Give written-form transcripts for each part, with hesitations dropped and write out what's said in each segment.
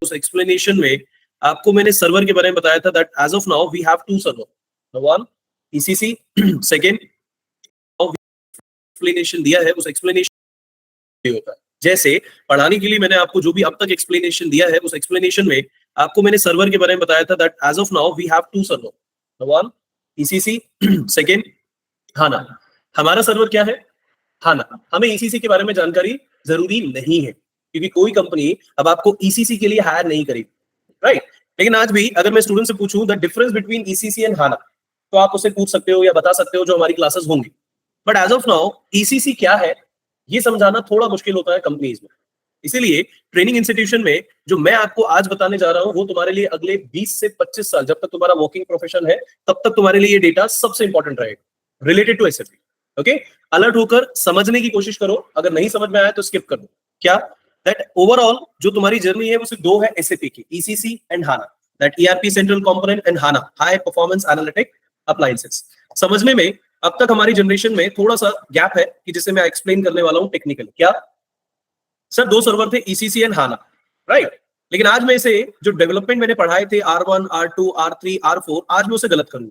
उस एक्सप्लेनेशन में आपको मैंने सर्वर के बारे में बताया था that as of now we have two server, one ECC, second explanation दिया है उस एक्सप्लेनेशन होता है। जैसे पढ़ाने के लिए मैंने आपको जो भी अब तक एक्सप्लेनेशन दिया है उस एक्सप्लेनेशन में आपको मैंने सर्वर के बारे में बताया था that as of now we have two server, one ECC, second HANA. हमारा सर्वर क्या है? हाना। हमें ईसीसी के बारे में जानकारी जरूरी नहीं है क्योंकि कोई कंपनी अब आपको ईसीसी के लिए हायर नहीं करेगी, राइट? लेकिन आज भी अगर मैं स्टूडेंट से पूछूं the difference between ECC and HANA, तो आप उससे पूछ सकते हो या बता सकते हो जो हमारी क्लासेस होंगी। But as of now ECC क्या है ये समझाना थोड़ा मुश्किल होता है कंपनीज में। इसीलिए ट्रेनिंग इंस्टीट्यूशन में जो मैं आपको आज बताने जा रहा हूं वो तुम्हारे लिए अगले 20 से 25 साल जब तक तुम्हारा वर्किंग प्रोफेशन है तब तक तुम्हारे लिए ये डेटा सबसे इंपॉर्टेंट रहेगा related to SAP. Okay, alert होकर समझने की कोशिश करो, अगर नहीं समझ में आया तो स्किप कर दो। क्या? दैट ओवरऑल जो तुम्हारी जर्नी है वो सिर्फ दो है एसएपी की, ECC and HANA, that ERP central component and HANA high performance analytic appliances. समझने में अब तक हमारी जनरेशन में थोड़ा सा गैप है कि जिसे मैं एक्सप्लेन करने वाला हूं टेक्निकली। क्या सर? दो सर्वर थे ईसीसी एंड हाना, राइट? लेकिन आज मैं इसे जो डेवलपमेंट मैंने पढ़ाए थे R1 R2 R3 R4 आज मैं उसे गलत करूंगा।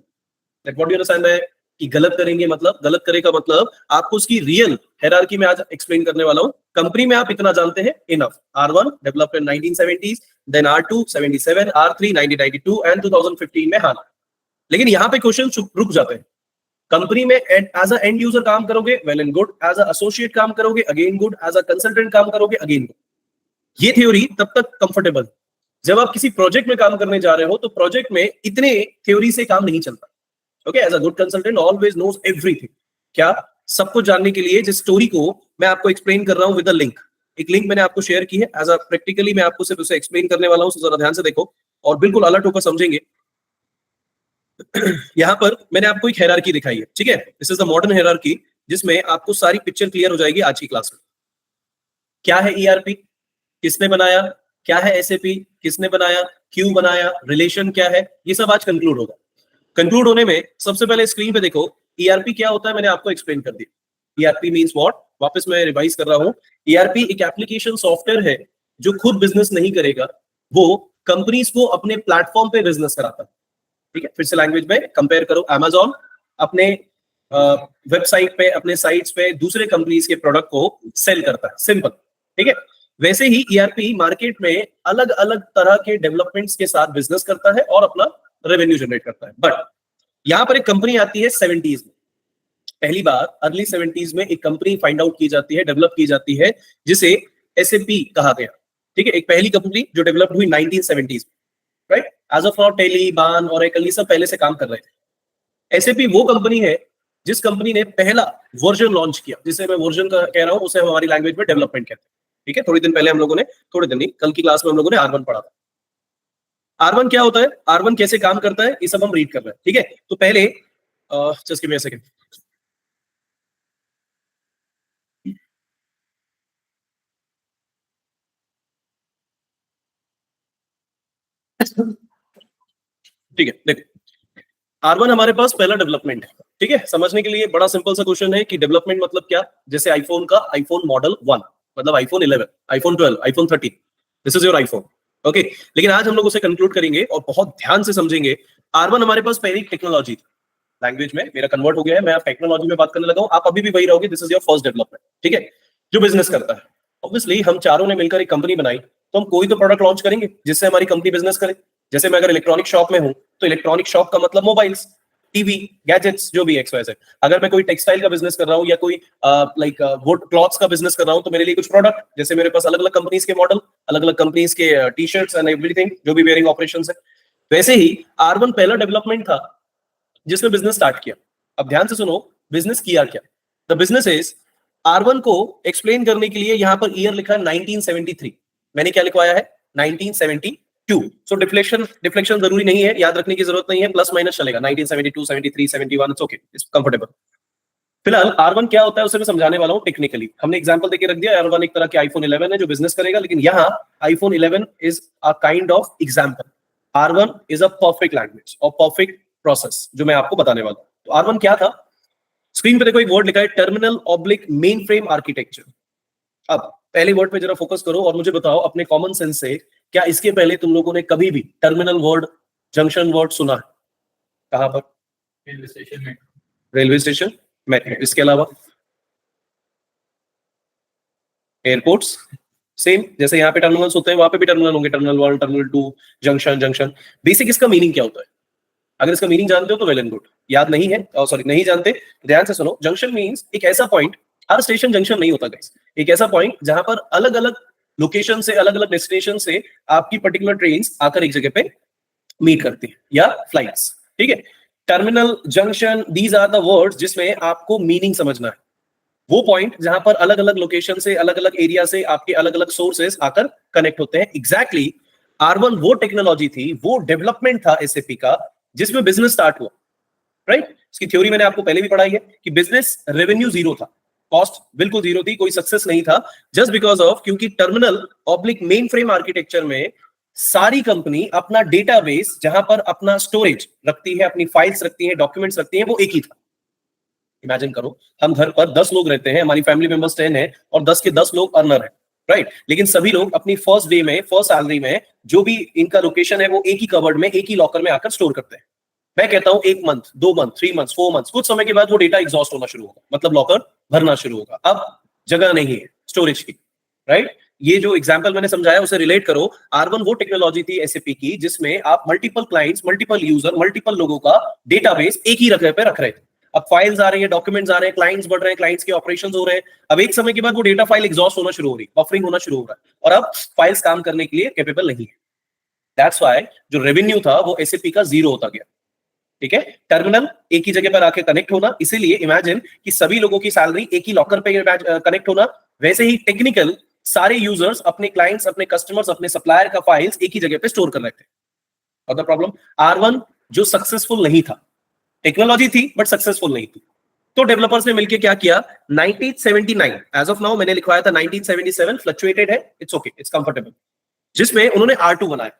दैट व्हाट यू अंडरस्टैंड है कि गलत करेंगे मतलब गलत करेगा मतलब आपको उसकी रियल हायरार्की में आज एक्सप्लेन करने वाला हूं। कंपनी में आप इतना जानते हैं enough. R1 developed in 1970s, then R2 77, R3 1992 and 2015 में हाना। लेकिन यहां पे क्वेश्चन रुक जाते हैं। कंपनी में एज अ एंड यूजर काम करोगे, well and good. As a associate काम करोगे, again good. As a consultant काम करोगे, अगेन गुड। ये थ्योरी तब तक कंफर्टेबल। जब आप किसी प्रोजेक्ट में काम करने जा रहे हो तो प्रोजेक्ट में इतने थ्योरी से काम नहीं चलता। Okay, as a good consultant always knows everything. क्या? सब कुछ जानने के लिए जिस स्टोरी को मैं आपको एक्सप्लेन कर रहा हूं विद अ लिंक, एक लिंक मैंने आपको शेयर की है एज अ प्रैक्टिकली मैं आपको सिर्फ उसे एक्सप्लेन करने वाला हूं, तो जरा ध्यान से देखो और बिल्कुल अलर्ट होकर समझेंगे। यहां पर मैंने आपको एक हायरार्की दिखाई है, ठीक है? This is the modern hierarchy जिसमें आपको सारी पिक्चर क्लियर हो जाएगी आज की क्लास में। क्या है ईआरपी? किसने बनाया? क्या है एसएपी? किसने बनाया? क्यों बनाया? रिलेशन क्या है? ये सब आज कंक्लूड होगा। कंक्लूड होने में सबसे पहले स्क्रीन पे देखो ईआरपी क्या होता है, मैंने आपको एक्सप्लेन कर दिया। ERP means what? वापस मैं रिवाइज कर रहा हूं। ईआरपी एक एप्लीकेशन सॉफ्टवेयर है जो खुद बिजनेस नहीं करेगा, वो कंपनीज को अपने प्लेटफॉर्म पे बिजनेस कराता है। ठीक है, फिर से लैंग्वेज में कंपेयर करो। Amazon अपने वेबसाइट पे, अपने साइट्स पे दूसरे कंपनीज के प्रोडक्ट को सेल करता है, सिंपल। ठीक है, वैसे ही ईआरपी मार्केट में अलग अलग तरह के डेवलपमेंट्स के साथ बिजनेस करता है और अपना रेवेन्यू जनरेट करता है। बट यहां पर एक कंपनी आती है 70s में। पहली बार अर्ली 70s में एक कंपनी फाइंड आउट की जाती है, डेवलप की जाती है, जिसे एसएपी कहा गया। ठीक है, एक पहली कंपनी जो डेवलप हुई 1970s में, right? As of now Tally, Baan, Oracle ये सब पहले से काम कर रहे थे। एसएपी वो कंपनी है जिस कंपनी ने पहला वर्जन लॉन्च किया, जिसे मैं वर्जन का कह रहा हूं, उसे हमारी लैंग्वेज में डेवलपमेंट कहते हैं। ठीक है, थोड़ी दिन पहले हम लोगों ने, थोड़े दिन नहीं, कल की क्लास में हम लोगों ने R1 पढ़ा था। R1 क्या होता है, R1 कैसे काम करता है, ये सब हम रीड कर रहे हैं। ठीक है, तो पहले just give me a second. ठीक है, देखो R1 हमारे पास पहला डेवलपमेंट है। ठीक है, समझने के लिए बड़ा सिंपल सा क्वेश्चन है कि डेवलपमेंट मतलब क्या। जैसे आईफोन का आईफोन मॉडल 1 मतलब iPhone 11, iPhone 12, iPhone 13, this is your iPhone. Okay, लेकिन आज हम लोग उसे कंक्लूड करेंगे और बहुत ध्यान से समझेंगे। R1 हमारे पास पहली टेक्नोलॉजी थी। लैंग्वेज में मेरा कन्वर्ट हो गया है, मैं टेक्नोलॉजी में बात करने लगा हूं, आप अभी भी वही रहोगे। This is your first development. ठीक है, जो बिजनेस करता है, ऑब्वियसली हम चारों ने मिलकर एक कंपनी बनाई, तो हम कोई तो प्रोडक्ट लॉन्च करेंगे जिससे हमारी कंपनी बिजनेस करे। जैसे मैं अगर इलेक्ट्रॉनिक शॉप में हूं तो इलेक्ट्रॉनिक शॉप का मतलब मोबाइल्स, टीवी, गैजेट्स, जो भी एक्स वाई जेड। अगर मैं कोई टेक्सटाइल का बिजनेस कर रहा हूँ या कोई लाइक वुड क्लॉथ्स का बिजनेस कर रहा हूँ तो मेरे लिए कुछ प्रोडक्ट, जैसे मेरे पास अलग अलग कंपनीज के मॉडल, अलग अलग कंपनीज के टी शर्ट्स एंड एवरीथिंग जो भी वेयरिंग ऑपरेशंस है। वैसे ही R1 पहला डेवलपमेंट था जिसमें बिजनेस स्टार्ट किया। अब ध्यान से सुनो, बिजनेस किया क्या। द बिजनेस इज, R1 को एक्सप्लेन करने के लिए यहां पर ईयर लिखा है 1973, मैंने क्या लिखवाया है 1972। सो डिफ्लेक्शन जरूरी नहीं है, याद रखने की जरूरत नहीं है, प्लस माइनस चलेगा, 1972, 73, 71, इट्स ओके, इट्स कंफर्टेबल। फिलहाल R1 क्या होता है उसे मैं समझाने वाला हूं टेक्निकली। हमने एग्जांपल देके रख दिया, R1 एक तरह के आईफोन 11 है जो बिजनेस करेगा, लेकिन यहाँ iPhone 11 is a kind of example. R1 is a perfect language और परफेक्ट प्रोसेस जो मैं आपको बताने वाला हूं। तो R1 क्या था, स्क्रीन पे देखो एक वर्ड लिखा है terminal oblique main frame architecture. अब पहले वर्ड पे जरा फोकस करो और मुझे बताओ अपने कॉमन सेंस से क्या इसके पहले तुम लोगों ने कभी भी टर्मिनल वर्ड, जंक्शन वर्ड सुना है? कहां पर? रेलवे स्टेशन में। रेलवे स्टेशन, मेट्रो, इसके अलावा एयरपोर्ट्स, सेम जैसे यहाँ पे टर्मिनल्स होते हैं वहां पे भी टर्मिनल होंगे, terminal 1, terminal 2, junction, junction. Basic इसका मीनिंग क्या होता है? अगर इसका मीनिंग जानते हो तो वेल एंड गुड, याद नहीं है, सॉरी नहीं जानते, ध्यान से सुनो। जंक्शन मींस एक ऐसा पॉइंट, हर स्टेशन जंक्शन नहीं होता गाइस, एक ऐसा पॉइंट जहां पर अलग अलग लोकेशन से, अलग अलग डेस्टिनेशन से आपकी पर्टिकुलर ट्रेन आकर एक जगह पे मीट करती है, या फ्लाइट्स, ठीक है। Terminal, junction, these are the words जिसमें आपको मीनिंग समझना है। वो पॉइंट जहां पर अलग अलग लोकेशन से, अलग अलग एरिया से आपके अलग अलग सोर्सेस आकर कनेक्ट होते हैं। एग्जैक्टली R1 वो टेक्नोलॉजी थी, वो डेवलपमेंट था SAP का, जिसमें बिजनेस स्टार्ट हुआ, राइट। इसकी थ्योरी मैंने आपको पहले भी पढ़ाई है कि बिजनेस रेवेन्यू जीरो था, कॉस्ट बिल्कुल जीरो थी, कोई सक्सेस नहीं था, जस्ट बिकॉज ऑफ क्योंकि terminal oblique main frame architecture में सारी कंपनी अपना डेटाबेस, जहां पर अपना स्टोरेज रखती है, अपनी फाइल्स रखती है, डॉक्यूमेंट्स रखती है, वो एक ही था। इमेजिन करो, हम घर पर 10 लोग रहते हैं, हमारी फैमिली मेंबर्स 10 है और 10 के 10 लोग अर्नर है, राइट। लेकिन सभी लोग अपनी फर्स्ट डे में, फर्स्ट सैलरी में जो भी इनका लोकेशन है वो एक ही कवर्ड में, एक ही लॉकर में आकर स्टोर करते हैं। मैं कहता हूं 1 मंथ, 2 मंथ, 3 मंथ, 4 मंथ, कुछ समय के बाद वो डेटा एग्जॉस्ट होना शुरू होगा, मतलब लॉकर भरना शुरू होगा, अब जगह नहीं है स्टोरेज की, राइट। ये जो एग्जांपल मैंने समझाया उसे रिलेट करो। R1 वो टेक्नोलॉजी थी SAP की जिसमें आप multiple clients, multiple user, multiple लोगों का डेटाबेस एक ही रखे पे रख रहे थे। अब फाइल्स आ रही है, डॉक्यूमेंट्स आ रहे हैं, क्लाइंट्स बढ़ रहे हैं, क्लाइंट्स के ऑपरेशंस हो रहे हैं। अब एक समय के बाद वो डेटा फाइल एग्जॉस्ट होना शुरू हो रही है, बफरिंग होना शुरू हो रहा है, और अब फाइल्स काम करने के लिए कैपेबल नहीं है। दैट्स व्हाई जो रेवेन्यू था वो SAP का जीरो होता गया, ठीक है। टर्मिनल एक ही जगह पर आके कनेक्ट होना, इसीलिए इमेजिन कि सभी लोगों की सैलरी एक ही लॉकर पे कनेक्ट होना। वैसे ही टेक्निकल सारे यूजर्स अपने क्लाइंट्स, अपने कस्टमर्स, अपने सप्लायर का फाइल्स एक ही जगह पे स्टोर कर रहे थे। और द प्रॉब्लम, R1 जो सक्सेसफुल नहीं था, टेक्नोलॉजी थी बट सक्सेसफुल नहीं थी, तो डेवलपर्स ने मिलकर क्या किया, 1979, एज ऑफ नाउ मैंने लिखवाया था 1977, फ्लक्चुएटेड है, इट्स ओके, इट्स कंफर्टेबल, जिसमें उन्होंने R2 बनाया।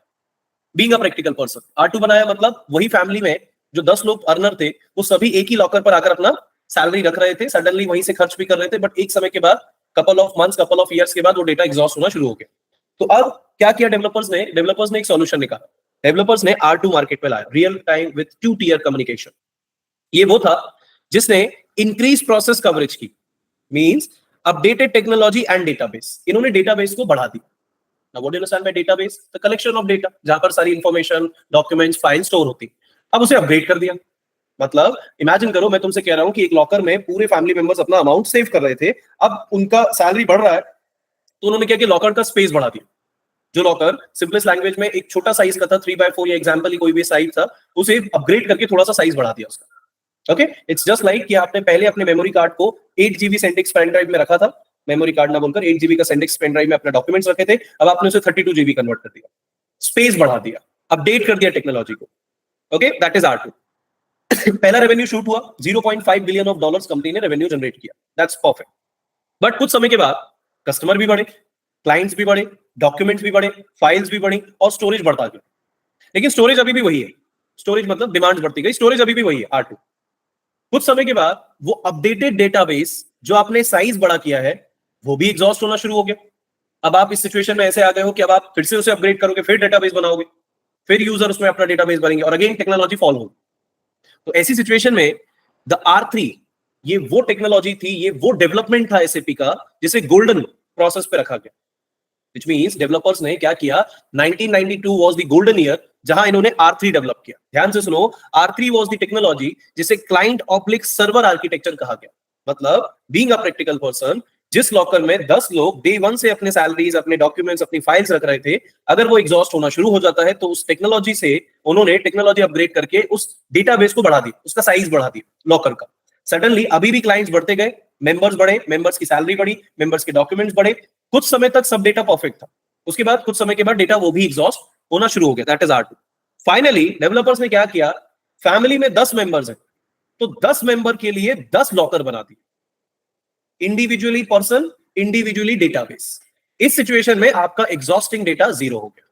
Being a practical person, R2 बनाया मतलब वही फैमिली में जो 10 लोग अर्नर थे वो सभी एक ही लॉकर पर आकर अपना सैलरी रख रहे थे, सडनली वहीं से खर्च भी कर रहे थे, बट एक समय के बाद, couple of months, couple of years के बाद वो डेटा एग्जॉस्ट होना शुरू हो गया। तो अब क्या किया डेवलपर्स ने एक सॉल्यूशन निकाला। डेवलपर्स ने R2 मार्केट में लाया, real time with 2 tier communication. ये वो था जिसने इंक्रीज प्रोसेस कवरेज की, means updated technology and database. इन्होंने डेटाबेस को बढ़ा दिया। Now what do you understand by database? The collection of data, जहां पर सारी इंफॉर्मेशन, डॉक्यूमेंट्स, फाइल स्टोर होती। अब उसे अपग्रेड कर दिया। मतलब इमेजिन करो, मैं तुमसे कह रहा हूं कि एक लॉकर में पूरे फैमिली मेंबर्स अपना अमाउंट सेव कर रहे थे, अब उनका सैलरी बढ़ रहा है, तो उन्होंने क्या किया, लॉकर का स्पेस बढ़ा दिया। जो लॉकर सिंपलेस्ट लैंग्वेज में एक छोटा साइज का था, 3x4 या एग्जाम्पल ही कोई भी साइज था, उसे अपग्रेड करके थोड़ा सा साइज बढ़ा दिया उसका। ओके, इट्स जस्ट लाइक कि आपने पहले अपने मेमोरी कार्ड को 8 GB सेंटिक्स पेन ड्राइव में रखा था, मेमोरी कार्ड ना बोलकर 8 GB का सेंटिक्स पेन ड्राइव में अपने डॉक्यूमेंट्स रखे थे, अब आपने उसे 32 GB कन्वर्ट कर दिया, स्पेस बढ़ा दिया, अपडेट कर दिया टेक्नोलॉजी को। Okay, that is R2। पहला रेवेन्यू शूट हुआ, $0.5 बिलियन कंपनी ने रेवेन्यू जनरेट किया, दैट्स परफेक्ट। बट कुछ समय के बाद कस्टमर भी बढ़े, क्लाइंट्स भी बढ़े, डॉक्यूमेंट्स भी बढ़े, फाइल्स भी बढ़ी और स्टोरेज बढ़ता गया। लेकिन स्टोरेज अभी भी वही है, स्टोरेज मतलब डिमांड बढ़ती गई, स्टोरेज अभी भी वही है R2। कुछ समय के बाद वो अपडेटेड डेटाबेस जो आपने साइज बड़ा किया है वो भी एग्जॉस्ट होना शुरू हो गया। अब आप इस सिचुएशन में ऐसे आ गए हो कि अब आप फिर से उसे अपग्रेड करोगे, फिर डेटाबेस बनाओगे, फिर यूजर उसमें अपना डेटाबेस भरेंगे और अगेन टेक्नोलॉजी फॉल होगी। तो ऐसी सिचुएशन में द R3 ये वो टेक्नोलॉजी थी, ये वो डेवलपमेंट था SAP का जिसे गोल्डन प्रोसेस पे रखा गया। Which means डेवलपर्स ने क्या किया, 1992 was the golden year जहां इन्होंने R3 डेवलप किया। ध्यान से सुनो, R3 was the टेक्नोलॉजी जिसे क्लाइंट ऑब्लिक सर्वर आर्किटेक्चर कहा गया। मतलब बीइंग अ प्रैक्टिकल पर्सन, जिस लॉकर में 10 लोग डे 1 से अपने सैलरीज, अपने डॉक्यूमेंट्स, अपनी फाइल्स रख रहे थे, अगर वो एग्जॉस्ट होना शुरू हो जाता है तो उस टेक्नोलॉजी से उन्होंने टेक्नोलॉजी अपग्रेड करके उस डेटाबेस को बढ़ा दिया, उसका साइज बढ़ा दिया लॉकर का। सडनली अभी भी क्लाइंट्स बढ़ते गए, मेंबर्स बढ़े, मेंबर्स की सैलरी बढ़ी, मेंबर्स के डॉक्यूमेंट्स बढ़े, कुछ समय तक सब डेटा परफेक्ट था। उसके बाद कुछ समय के बाद डेटा वो भी एग्जॉस्ट होना शुरू हो गया, that is R2। Finally developers ने क्या किया, फैमिली में 10 मेंबर्स हैं तो 10 मेंबर के लिए 10 लॉकर बना दिए, इंडिविजुअली पर्सन, इंडिविजुअली डेटाबेस। इस सिचुएशन में आपका एग्जॉस्टिंग डेटा जीरो हो गया।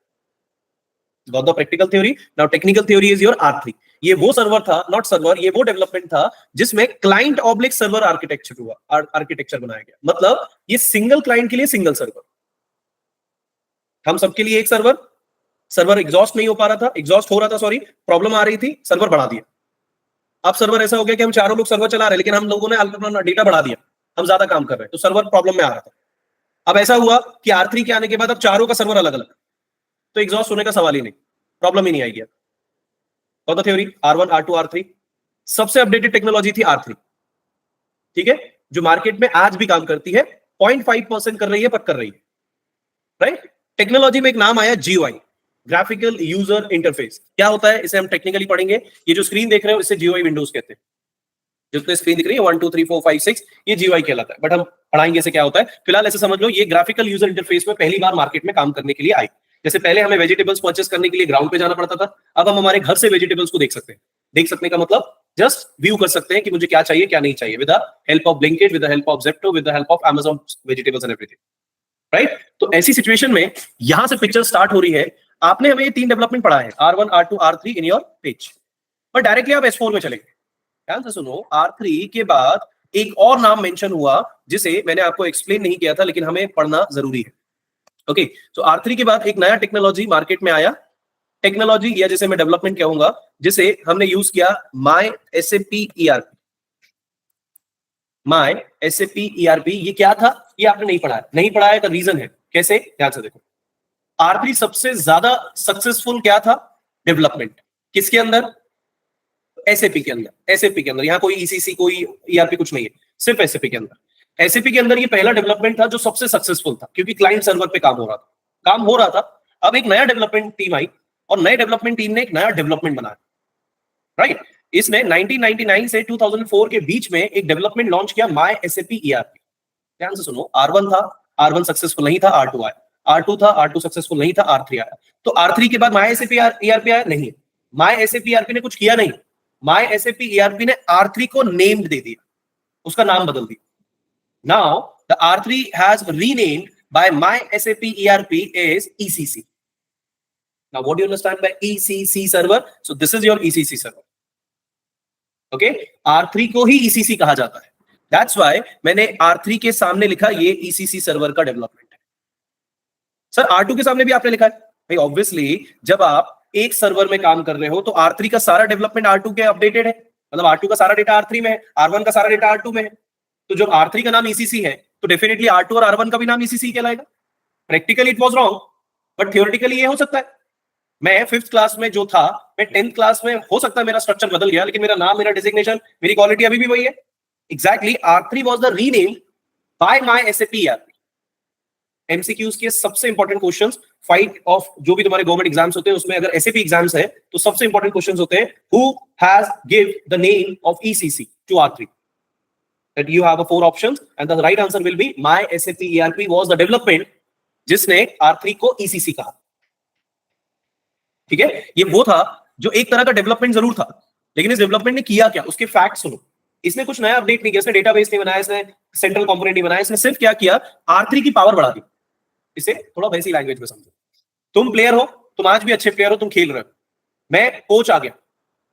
Got the practical theory? Now technical theory is your R3। ये वो सर्वर था, नॉट सर्वर, ये वो डेवलपमेंट था जिसमें क्लाइंट ऑब्लिक सर्वर आर्किटेक्चर हुआ, आर्किटेक्चर बनाया गया। मतलब ये सिंगल क्लाइंट के लिए सिंगल सर्वर, हम सबके लिए एक सर्वर, सर्वर एग्जॉस्ट नहीं हो पा रहा था, एग्जॉस्ट हो रहा था, सॉरी, प्रॉब्लम आ रही थी, सर्वर बढ़ा दिया। अब सर्वर ऐसा हो गया कि हम चारों लोग सर्वर चला रहे हैं, लेकिन हम लोगों ने अपना डेटा बढ़ा दिया, हम ज्यादा काम कर रहे हैं, तो सर्वर प्रॉब्लम में आ रहा था। अब ऐसा हुआ कि R3 के आने के बाद अब चारों का सर्वर अलग अलग, तो एग्जॉस्ट होने का सवाल ही नहीं, प्रॉब्लम ही नहीं आएगी। और the theory R1 R2 R3, सबसे अपडेटेड टेक्नोलॉजी थी R3, ठीक है, जो मार्केट में आज भी काम करती है, 0.5% कर रही है, पर कर रही है, राइट। टेक्नोलॉजी में एक नाम आया GUI, ग्राफिकल यूजर इंटरफेस। क्या होता है इसे हम टेक्निकली पढ़ेंगे। ये जो स्क्रीन देख रहे हो इसे GUI विंडोज कहते हैं, जिसमें स्क्रीन दिख रही है 1 2 3 4 5 6, ये GUI कहलाता है, बट हम पढ़ाएंगे इसे क्या होता है। फिलहाल ऐसे समझ लो ये ग्राफिकल यूजर इंटरफेस में पहली बार मार्केट में काम करने के लिए आई। जैसे पहले हमें वेजिटेबल्स परचेस करने के लिए ग्राउंड पे जाना पड़ता था, अब हम हमारे घर से वेजिटेबल्स को देख सकते हैं। देख सकने का मतलब जस्ट व्यू कर सकते हैं कि मुझे क्या चाहिए क्या नहीं चाहिए, with the help of Blinkit, with the help of Zepto, with the help of Amazon vegetables and everything, right. तो ऐसी सिचुएशन में यहां से पिक्चर स्टार्ट हो रही है। आपने हमें ये 3 डेवलपमेंट पढ़ा है, R1 R2 R3 in your page, पर डायरेक्टली आप S4 में चलेंगे। ध्यान से सुनो, R3 के बाद एक और नाम मेंशन हुआ जिसे मैंने आपको एक्सप्लेन नहीं किया था, लेकिन हमें पढ़ना जरूरी है। ओके, तो R3 के बाद एक नया टेक्नोलॉजी मार्केट में आया, टेक्नोलॉजी या जिसे मैं डेवलपमेंट कहूंगा, जिसे हमने यूज किया MySAP ERP। MySAP ERP ये क्या था, ये आपने नहीं पढ़ा है, नहीं पढ़ा है, का रीजन है कैसे, ध्यान से देखो। R3 सबसे ज्यादा सक्सेसफुल क्या था, डेवलपमेंट, किसके अंदर, SAP के अंदर। SAP के अंदर, यहाँ कोई ECC कोई ERP कुछ नहीं है, सिर्फ SAP के अंदर। SAP के अंदर ये पहला डेवलपमेंट था जो सबसे सक्सेसफुल था, क्योंकि क्लाइंट सर्वर पे काम हो रहा था। अब एक नया डेवलपमेंट टीम आई और नए डेवलपमेंट टीम ने एक नया डेवलपमेंट बनाया, राइट। इसने 1999 से 2004 के बीच में एक डेवलपमेंट लॉन्च किया, MySAP ERP। ध्यान से सुनो, R1 था, R1 सक्सेसफुल नहीं था, R2 आया, R2 था, R2 सक्सेसफुल नहीं था, R3 आया। तो R3 के बाद MySAP ERP आया नहीं, MySAP ERP ने कुछ किया नहीं, MySAP ERP ने R3 को नेम्ड दे दिया, उसका नाम बदल दिया। Now the R3 has renamed by MySAP ERP is ECC. Now what do you understand by ECC server? So this is your ECC server. Okay, R3 को ही ECC कहा जाता है, that's why मैंने R3 के सामने लिखा ये ECC सर्वर का डेवलपमेंट है। सर R2 के सामने भी आपने लिखा है भाई, ऑब्वियसली जब आप एक सर्वर में काम कर रहे हो तो R3 का सारा डेवलपमेंट R2 के अपडेटेड है, मतलब R2 का सारा डेटा R3 में है, R1 का सारा डेटा R2 में है। तो जब R3 का नाम ECC है तो डेफिनेटली R2 और R1 का भी नाम ECC कहलाएगा। Practically it was wrong, but theoretically ये हो सकता है। मैं 5th क्लास में जो था, मैं 10th क्लास में हो सकता है मेरा स्ट्रक्चर बदल गया, लेकिन मेरा नाम, मेरा डेजिग्नेशन, मेरी क्वालिटी अभी भी वही है। Exactly R3 was the rename by MySAP ERP। MCQs के सबसे इंपॉर्टेंट क्वेश्चंस, फाइट ऑफ जो भी तुम्हारे गवर्नमेंट एग्जाम्स होते हैं उसमें अगर SAP एग्जाम्स है तो सबसे इंपॉर्टेंट क्वेश्चंस होते हैं, who has give the name of ECC to R3? That you have 4 options and the right answer will be MySAP ERP was the development जिसने R3 को ECC कहा। ठीक है, ये वो था जो एक तरह का डेवलपमेंट जरूर था, लेकिन इस डेवलपमेंट ने किया क्या, उसके फैक्ट सुनो। इसने कुछ नया अपडेट नहीं किया, इसने डेटाबेस नहीं बनाया, इसने सेंट्रल कंपोनेंट नहीं बनाया, इसने सिर्फ क्या किया, R3 की पावर बढ़ा दी। इसे थोड़ा वैसी लैंग्वेज में समझो, तुम प्लेयर हो, तुम आज भी अच्छे प्लेयर हो, तुम खेल रहे हो, मैं कोच आ गया,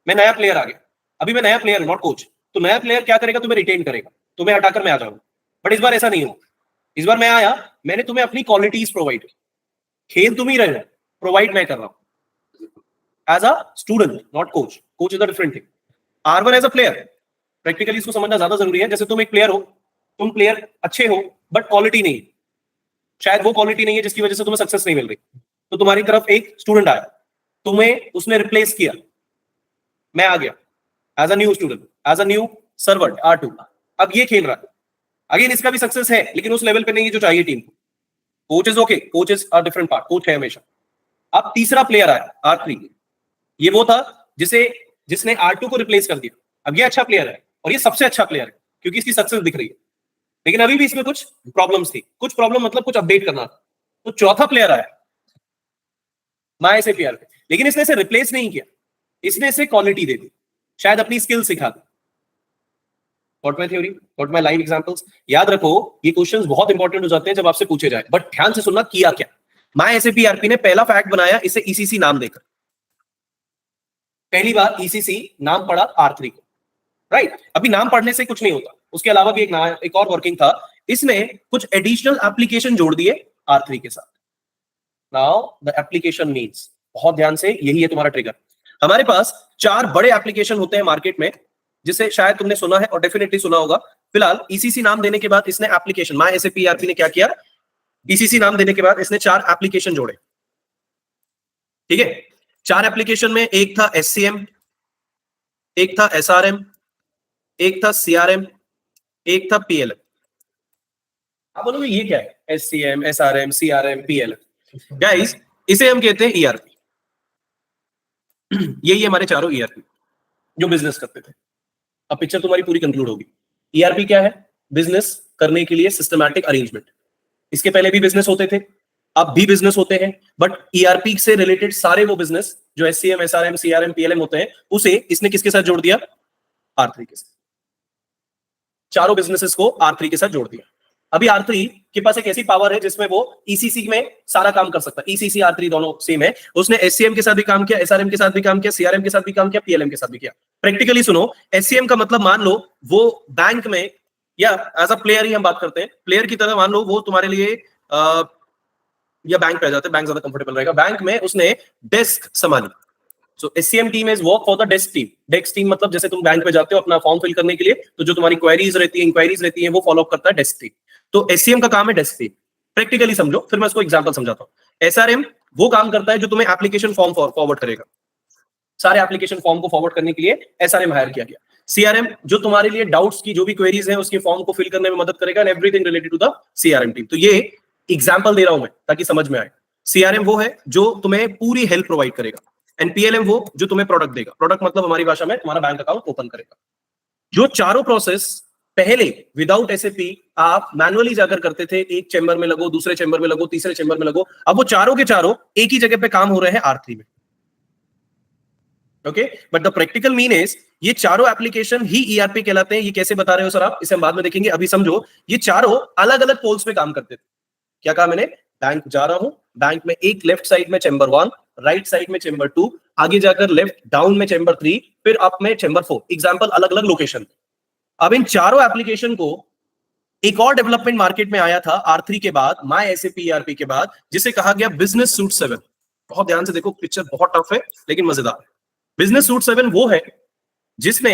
मैं नया प्लेयर आ गया, अभी मैं नया प्लेयर हूं, नॉट कोच। तो नया प्लेयर क्या करेगा, तुम्हें रिटेन करेगा, तुम्हें हटाकर मैं आ जाऊंगा। बट इस बार ऐसा नहीं हो, इस बार मैं आया, मैंने तुम्हें अपनी क्वालिटीज प्रोवाइड की, खेल तुम ही रहे हो, प्रोवाइड मैं कर रहा हूं as a student, not coach. Coach is a different thing. R1 as a player, practically इसको समझना ज्यादा जरूरी है। जैसे तुम एक प्लेयर हो, तुम प्लेयर अच्छे हो बट क्वालिटी नहीं, शायद वो क्वालिटी नहीं है जिसकी वजह से तुम्हें सक्सेस नहीं मिल रही, तो तुम्हारी तरफ एक स्टूडेंट आया, तुम्हें उसने रिप्लेस किया, मैं आ गया as a new student, as a new servant R2। अब ये खेल रहा है, अगेन इसका भी सक्सेस है लेकिन उस लेवल पे नहीं है जो चाहिए टीम को। Coach is okay, coach is a different part, coach है हमेशा। अब तीसरा प्लेयर आया R3, ये वो था जिसने R2 को रिप्लेस कर दिया। अब ये अच्छा प्लेयर है और ये सबसे अच्छा प्लेयर है क्योंकि इसकी सक्सेस दिख रही है, लेकिन अभी भी इसमें कुछ प्रॉब्लम्स थी, कुछ प्रॉब्लम मतलब कुछ अपडेट करना था। तो चौथा प्लेयर आया MySAP ERP, लेकिन इसने इसे रिप्लेस नहीं किया, इसने इसे क्वालिटी दे दी, शायद अपनी स्किल सिखा दी। Got my theory? Got my live examples? याद रखो ये क्वेश्चंस बहुत इंपॉर्टेंट हो जाते हैं जब आपसे पूछे जाए, बट ध्यान से सुनना किया क्या। MySAP ERP ने पहला फैक्ट बनाया, इसे ECC नाम देकर, पहली बार ECC नाम पड़ा R3 को, राइट। अभी नाम पढ़ने से कुछ नहीं होता, उसके अलावा भी एक और वर्किंग था, इसने कुछ एडिशनल एप्लीकेशन जोड़ दिए R3 के साथ। नाउ द एप्लीकेशन मीन्स बहुत ध्यान से, यही है तुम्हारा ट्रिगर। हमारे पास 4 बड़े एप्लीकेशन होते हैं मार्केट में, जिसे शायद तुमने सुना है और डेफिनेटली सुना होगा। फिलहाल ईसीसी नाम देने के बाद इसने एप्लीकेशन, माय एसएपी ईआरपी ने क्या किया, ईसीसी नाम देने के बाद इसने 4 एप्लीकेशन जोड़े। ठीक है, 4 एप्लीकेशन में एक था एससीएम, एक था एसआरएम, एक था सीआरएम, एक था पीएलएम। आप बोलोगे ये क्या है, SCM, SRM, CRM, PLM? Guys, इसे हम कहते हैं ईआरपी। यही हमारे चारों ईआरपी जो बिजनेस करते थे। अब पिक्चर तुम्हारी पूरी कंक्लूड होगी। ईआरपी क्या है? बिजनेस करने के लिए सिस्टमैटिक अरेंजमेंट। इसके पहले भी बिजनेस होते थे, अब भी बिजनेस होते हैं, बट ईआरपी से रिलेटेड सारे वो बिजनेस जो एससीएम, एसआरएम, सीआरएम, पीएलएम होते हैं, उसे इसने किसके साथ जोड़ दिया? R3 के साथ। चारों बिजनेसेस को R3 के साथ जोड़ दिया। अभी R3 के पास एक ऐसी पावर है जिसमें वो ईसीसी में सारा काम कर सकता है। ईसीसी R3 दोनों सेम है। उसने एससीएम के साथ भी काम किया, एसआरएम के साथ भी काम किया, सीआरएम के साथ भी काम किया, पीएलएम के साथ भी किया। प्रैक्टिकली सुनो, एससीएम का मतलब मान लो वो बैंक में, या एज अ प्लेयर ही हम बात करते हैं, प्लेयर की तरह मान लो वो तुम्हारे लिए या बैंक पे आ जाते हैं, बैंक ज्यादा कंफर्टेबल रहेगा। बैंक में उसने डेस्क संभाली। So SCM team is work for the desk team. Desk team मतलब जैसे तुम बैंक पे जाते हो अपना फॉर्म फिल करने के लिए, तो जो तुम्हारी क्वेरीज रहती है, इंक्वायरीज रहती है, वो फॉलो अप करता है डेस्क टीम। तो एससीएम का काम है डेस्क टीम। प्रैक्टिकली समझो, फिर मैं इसको एग्जांपल समझाता हूं। एसआरएम वो काम करता है जो तुम्हें एप्लीकेशन फॉर्म फॉरवर्ड करेगा। सारे एप्लीकेशन फॉर्म को फॉरवर्ड करने के लिए एसआरएम हायर किया गया। सीआरएम जो तुम्हारे लिए डाउट्स की जो भी क्वेरीज है उसके फॉर्म को फिल करने में मदद करेगा, and everything related to the CRM team. तो ये एग्जांपल दे रहा हूं मैं ताकि समझ में आए। सीआरएम वो है जो तुम्हें पूरी हेल्प प्रोवाइड करेगा, एंड पीएलएम वो जो तुम्हें प्रोडक्ट देगा। प्रोडक्ट मतलब हमारी भाषा में तुम्हारा बैंक अकाउंट ओपन करेगा। जो चारों प्रोसेस पहले विदाउट एसएपी आप मैनुअली जाकर करते थे, एक चेंबर में लगो, दूसरे चेंबर में लगो, तीसरे चेंबर में लगो, अब वो चारों के चारों एक ही जगह पे काम हो रहे हैं R3 में। Okay, but the practical mean is ये चारों एप्लीकेशन ही ईआरपी कहलाते हैं। ये कैसे बता रहे हो सर आप, इसे हम बाद में देखेंगे। अभी समझो, ये चारों अलग अलग पोल्स पे काम करते थे। क्या कहा मैंने? बैंक जा रहा हूं, बैंक में एक लेफ्ट साइड में चेंबर 1, राइट साइड में चेंबर 2, आगे जाकर लेफ्ट डाउन में चेंबर 3, फिर अप में चेंबर 4। एग्जांपल अलग अलग लोकेशन। अब इन चारों एप्लीकेशन को एक और डेवलपमेंट मार्केट में आया था R3 के बाद, माय एसएपी ईआरपी के बाद, जिसे कहा गया बिजनेस सूट 7। बहुत ध्यान से देखो, पिक्चर बहुत टफ है लेकिन मजेदार है। बिजनेस सूट 7 वो है जिसने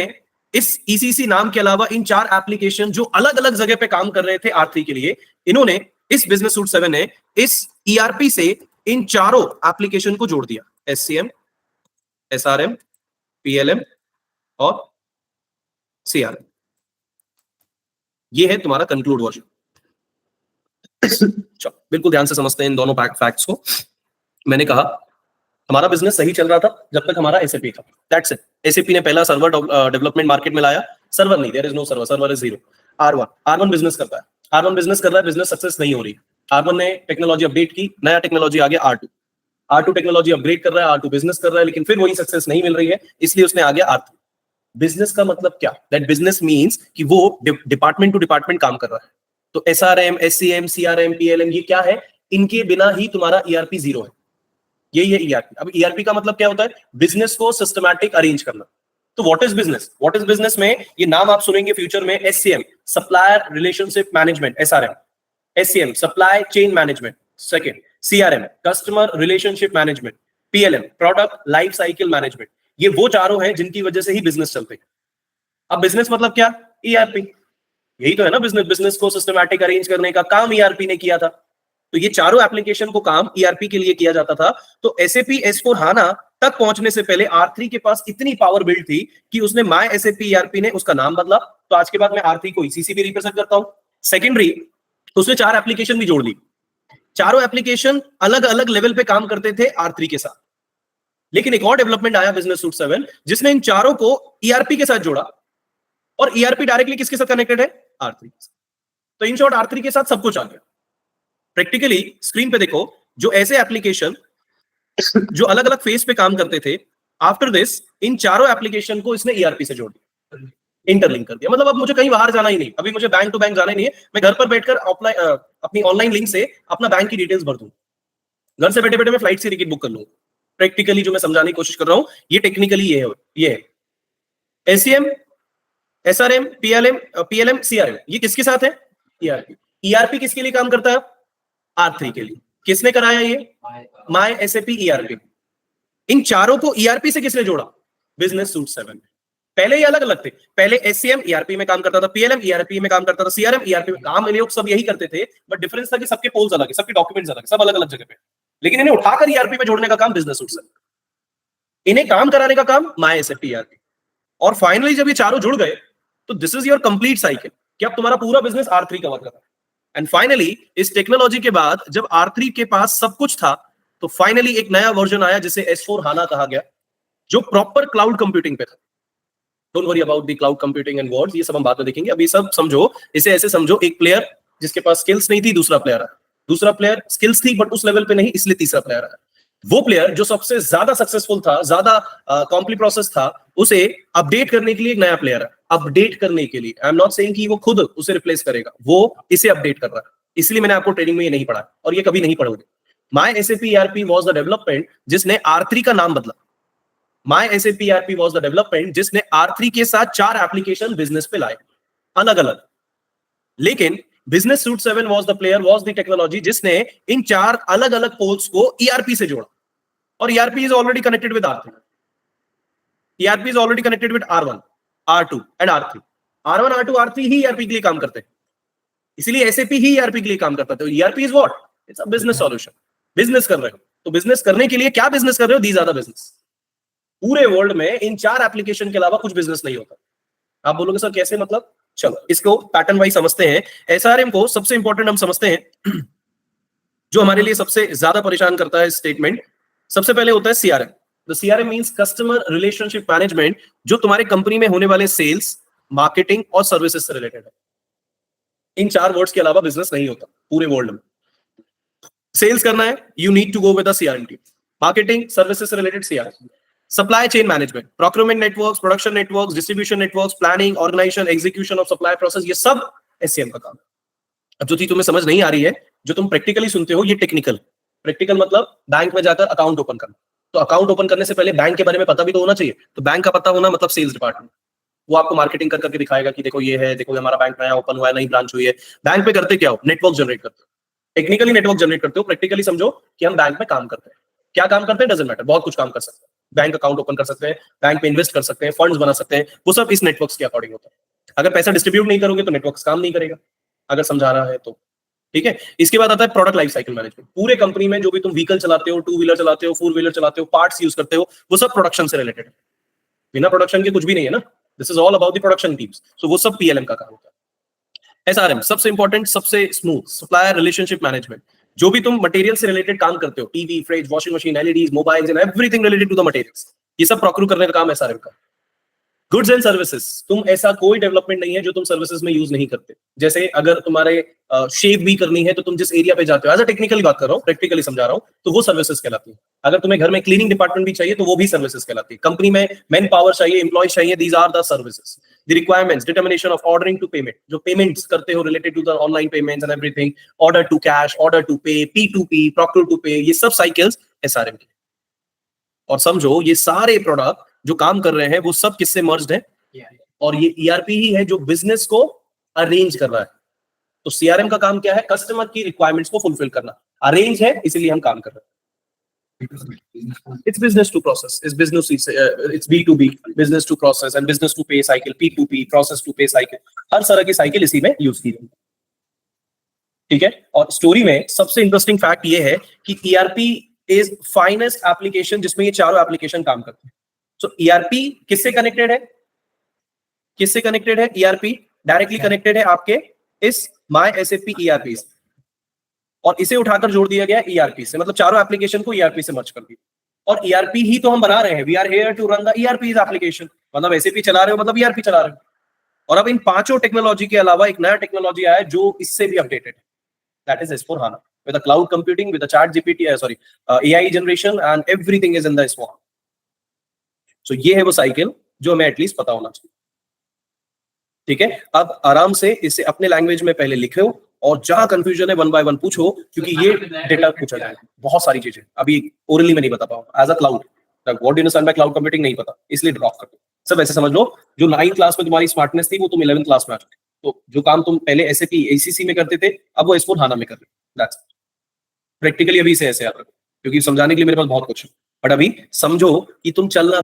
इस ईसीसी नाम के अलावा इन 4 एप्लीकेशन जो अलग अलग जगह पे काम कर रहे थे R3 के लिए, इन्होंने, इस बिजनेस सूट 7 ने इस ईआरपी से इन चारों एप्लीकेशन को जोड़ दिया। एससीएम, एसआरएम, पीएलएम और सीआरएम। ये है तुम्हारा कंक्लूड वर्जन। चलो बिल्कुल ध्यान से समझते हैं इन दोनों फैक्ट्स को। मैंने कहा हमारा बिजनेस सही चल रहा था जब तक हमारा एसएपी था। That's it. एसएपी ने पहला सर्वर डेवलपमेंट मार्केट में लाया। सर्वर नहीं, there is no server, server is zero. R1 business करता है, R1 बिजनेस कर रहा है, बिजनेस सक्सेस नहीं हो रही। R1 ने टेक्नोलॉजी अपडेट की, नया टेक्नोलॉजी आ गया R2 टेक्नोलॉजी अपग्रेड कर रहा है, R2 बिजनेस कर रहा है, लेकिन फिर वही सक्सेस नहीं मिल रही है, इसलिए उसने आ गया R3। बिजनेस का मतलब क्या? दैट बिजनेस मींस कि वो डिपार्टमेंट टू डिपार्टमेंट काम कर रहा है। तो एसआरएम, एससीएम, सीआरएम, पीएलएम, ये क्या है? इनके बिना ही तुम्हारा ईआरपी जीरो है। यही है ईआरपी। अब ईआरपी का मतलब क्या होता है? बिजनेस को सिस्टमैटिक अरेंज करना। तो what is business? What is business में ये नाम आप सुनेंगे फ्यूचर में। SCM supplier relationship management, SRM. SCM supply chain management, second. CRM customer relationship management. PLM product life cycle management. ये वो चारों हैं जिनकी वजह से ही बिजनेस चलते हैं। अब बिजनेस मतलब क्या? ईआरपी। यही तो है ना बिजनेस। बिजनेस को सिस्टमैटिक अरेंज करने का काम ईआरपी ने किया था। तो ये चारों एप्लीकेशन को काम ईआरपी के लिए किया जाता था। तो एसएपी S/4HANA तक पहुंचने से पहले R3 के पास इतनी पावर बिल्ड थी कि उसने माय एसएपी ईआरपी ने उसका नाम बदला। तो आज के बाद मैं R3 को ईसीसी भी रिप्रेजेंट करता हूं। सेकेंडरी, उसने 4 एप्लीकेशन भी जोड़ ली। चारों एप्लीकेशन अलग अलग लेवल पे काम करते थे R3 के साथ। लेकिन एक और डेवलपमेंट आया बिजनेस सूट 7, जिसने इन चारों को ईआरपी के साथ जोड़ा। और ईआरपी डायरेक्टली किसके साथ कनेक्टेड है? R3। तो इन शॉर्ट R3 के साथ सब कुछ आ गया। प्रैक्टिकली स्क्रीन पे देखो, जो ऐसे एप्लीकेशन जो अलग अलग फेज पे काम करते थे, आफ्टर दिस इन चारों एप्लीकेशन को इसने ईआरपी से जोड़ दिया, इंटरलिंक कर दिया। मतलब अब मुझे कहीं बाहर जाना ही नहीं, अभी मुझे बैंक टू बैंक जाना ही नहीं है। मैं घर पर बैठकर अपनी ऑनलाइन लिंक से अपना बैंक की डिटेल्स भर दूं। घर से बैठे बैठे मैं फ्लाइट की टिकट बुक कर लूं। प्रैक्टिकली जो मैं समझाने की कोशिश कर रहा हूं, ये टेक्निकली ये है। एससीएम, एसआरएम, पीएलएम, सीआरएम, ये किसके साथ है? ईआरपी। ईआरपी किसके लिए काम करता है? R3 के लिए। किसने कराया ये? My SAP ERP. इन चारों को ईआरपी से किसने जोड़ा? Business suit 7। पहले ये अलग अलग थे, पहले एससीएम ईआरपी में काम करता था, पीएलएम ईआरपी में काम करता था, सीआरएम ईआरपी में काम, ये लोग सब यही करते थे, बट डिफरेंस था कि सबके पोल्स अलग है, सबके डॉक्यूमेंट्स अलग है, सब अलग अलग जगह पे, लेकिन इन्हें उठाकर ईआरपी में जोड़ने का काम बिजनेस सूट 7, इन्हें काम कराने का काम माय एसएपी ईआरपी। और फाइनली जब ये चारों जुड़ गए तो this is your complete cycle कि अब तुम्हारा पूरा बिजनेस R3 कवर कर रहा है। एंड फाइनली इस टेक्नोलॉजी के बाद जब R3 के पास सब कुछ था तो फाइनली एक नया वर्जन आया जिसे S4 हाना कहा गया, जो प्रॉपर क्लाउड कंप्यूटिंग पे था। Don't worry about the cloud computing and words, ये सब हम बाद में देखेंगे। अभी सब समझो, इसे ऐसे समझो, एक प्लेयर जिसके पास स्किल्स नहीं थी, दूसरा प्लेयर आया, दूसरा प्लेयर स्किल्स थी बट उस लेवल पे नहीं, इसलिए तीसरा प्लेयर आया। वो प्लेयर जो सबसे ज्यादा सक्सेसफुल था, ज्यादा कॉम्प्ली प्रोसेस था, उसे अपडेट करने के लिए एक नया प्लेयर है। अपडेट करने के लिए, आई एम नॉट सेइंग कि वो खुद उसे रिप्लेस करेगा, वो इसे अपडेट कर रहा है। इसलिए मैंने आपको ट्रेनिंग में ये नहीं पढ़ा और ये कभी नहीं पढ़ोगे। My SAP ERP was the development जिसने R3 का नाम बदला। My SAP ERP was the development जिसने R3 के साथ 4 एप्लीकेशन बिजनेस पे लाए अलग अलग। लेकिन business suit 7 was the player, was the technology जिसने इन 4 अलग अलग पोल्स को ईआरपी से जोड़ा। और ERP is already connected with R3. ERP is already connected with R1, R2 and R3. R1, R2, R3 he ERP के लिए काम करते हैं, इसीलिए SAP ही ERP के लिए काम करता है। तो ERP is what? It's a business solution. Business कर रहे हो तो बिजनेस करने के लिए क्या बिजनेस कर रहे हो? These are the business. पूरे वर्ल्ड में इन 4 एप्लीकेशन के अलावा कुछ बिजनेस नहीं होता। आप बोलोगे सर कैसे, मतलब? चलो इसको पैटर्न वाइज समझते हैं। SRM को सबसे इंपॉर्टेंट हम समझते हैं, जो हमारे लिए सबसे ज्यादा परेशान करता है स्टेटमेंट। सबसे पहले होता है CRM। The CRM means customer relationship management, जो तुम्हारे कंपनी में होने वाले सेल्स, मार्केटिंग और सर्विसेज से रिलेटेड है। इन 4 वर्ड्स के अलावा बिजनेस नहीं होता पूरे वर्ल्ड में। सेल्स करना है, you need to go with the CRM team. Marketing, services से related CRM। Supply chain management, procurement networks, production networks, distribution networks, planning, organisation, execution of supply process, ये सब SCM का काम है। अब जो चीज तुम्हें समझ नहीं आ रही है, जो तुम प्रैक्टिकली सुनते हो, ये टेक्निकल। प्रैक्टिकल मतलब बैंक में जाकर अकाउंट ओपन करना। तो अकाउंट ओपन करने से पहले बैंक के बारे में पता भी तो होना चाहिए। तो बैंक का पता होना मतलब सेल्स डिपार्टमेंट, वो आपको मार्केटिंग कर करके दिखाएगा कि देखो ये है, देखो हमारा बैंक नया ओपन हुआ है, नई ब्रांच हुई है। बैंक पे करते क्या हो? नेटवर्क जनरेट करते हो, टेक्निकली नेटवर्क जनरेट करते हो। प्रैक्टिकली समझो कि हम बैंक में काम करते हैं। क्या काम करते हैं डजंट मैटर, बहुत कुछ काम कर सकते हैं। बैंक अकाउंट ओपन कर सकते हैं, बैंक में इन्वेस्ट कर सकते हैं, फंड्स बना सकते हैं, वो सब इस नेटवर्क्स के अकॉर्डिंग होता है। अगर पैसा डिस्ट्रीब्यूट नहीं करोगे तो नेटवर्क्स काम नहीं करेगा, अगर समझा रहा है तो। ठीक है, इसके बाद आता है प्रोडक्ट लाइफ साइकिल मैनेजमेंट। पूरे कंपनी में जो भी तुम व्हीकल चलाते हो, 2 व्हीलर चलाते हो, 4 व्हीलर चलाते हो, पार्ट्स यूज करते हो, वो सब प्रोडक्शन से रिलेटेड है। बिना प्रोडक्शन के कुछ भी नहीं है ना। This is all about the production teams. So वो सब PLM का काम होता है। SRM सबसे इंपॉर्टेंट, सबसे स्मूथ, सप्लायर रिलेशनशिप मैनेजमेंट। जो भी तुम मटेरियल से रिलेटेड काम करते हो, TV, fridge, washing machine, LEDs, mobiles and everything related to the materials, ये सब प्रोक्यूर करने का काम SRM का। गुड्स एंड सर्विसेज, तुम ऐसा कोई डेवलपमेंट नहीं है जो तुम सर्विसेज में यूज नहीं करते। जैसे अगर तुम्हारे शेव भी करनी है तो तुम जिस एरिया पे जाते हो, एज अ टेक्निकली बात कर रहा हूँ, प्रैक्टिकली समझा रहा हूँ, तो वो सर्विसेज कहलाती है। अगर तुम्हें घर में क्लीनिंग डिपार्टमेंट भी चाहिए तो वो भी सर्विसेज कहलाती है। कंपनी में मैन पावर चाहिए, एम्प्लॉय चाहिए, these are the services. The requirements, determination of ordering to payment, जो पेमेंट्स करते हो related to the online payments and everything, order to cash, order to pay, P2P, procure to पे, ये सब cycles SRM की। और समझो ये सारे प्रोडक्ट जो काम कर रहे हैं वो सब किससे मर्ज्ड है? और ये ERP ही है जो बिजनेस को अरेंज कर रहा है। तो CRM का काम क्या है? कस्टमर की रिक्वायरमेंट्स को फुलफिल करना। अरेंज है, इसलिए हम काम कर रहे हैं। It's business to process, it's business, it's B2B, business to process and business to pay cycle, P2P, process to pay cycle, हर तरह की साइकिल इसी में यूज की जाती है। ठीक है, और स्टोरी में सबसे इंटरेस्टिंग फैक्ट ये है कि ERP इज फाइनेस्ट एप्लीकेशन जिसमें ये चारों एप्लीकेशन काम करते हैं। सो ERP किससे कनेक्टेड है? किससे कनेक्टेड है? ERP डायरेक्टली कनेक्टेड है आपके इस माय SAP ERP से, और इसे उठाकर जोड़ दिया गया ERP से, मतलब चारों एप्लीकेशन को ERP से मर्ज कर दिया। और ERP ही तो हम बना रहे हैं। We are here to run the ERP's application, मतलब SAP चला रहे हो मतलब ERP चला रहे हो। और अब इन पांचों टेक्नोलॉजी के अलावा एक नया टेक्नोलॉजी आया है जो इससे भी अपडेटेड है, that is S4 HANA with the cloud computing, with the ChatGPT, AI generation and everything is in the S4. So ये है वो साइकिल जो हमें एटलीस्ट पता होना चाहिए। ठीक है, अब आराम से इसे अपने लैंग्वेज में पहले लिखो और जहां कंफ्यूजन है 1 by 1 पूछो, क्योंकि ये डेटा पूछा जाएगा। बहुत सारी चीजें अभी ओरली में नहीं बता पाऊंगा। As a cloud, what do you understand by cloud computing नहीं पता, इसलिए ड्रॉप कर दो। सब ऐसे समझ लो, जो 9th क्लास में तुम्हारी स्मार्टनेस थी वो तुम 11th क्लास में आ चुके। तो जो काम तुम पहले SAP ACC में करते थे, अब वो S4 HANA में कर रहे हो। दैट्स प्रैक्टिकली अभी से ऐसे याद रखो, क्योंकि समझाने के लिए मेरे पास बहुत कुछ है। बट अभी समझो कि तुम चलना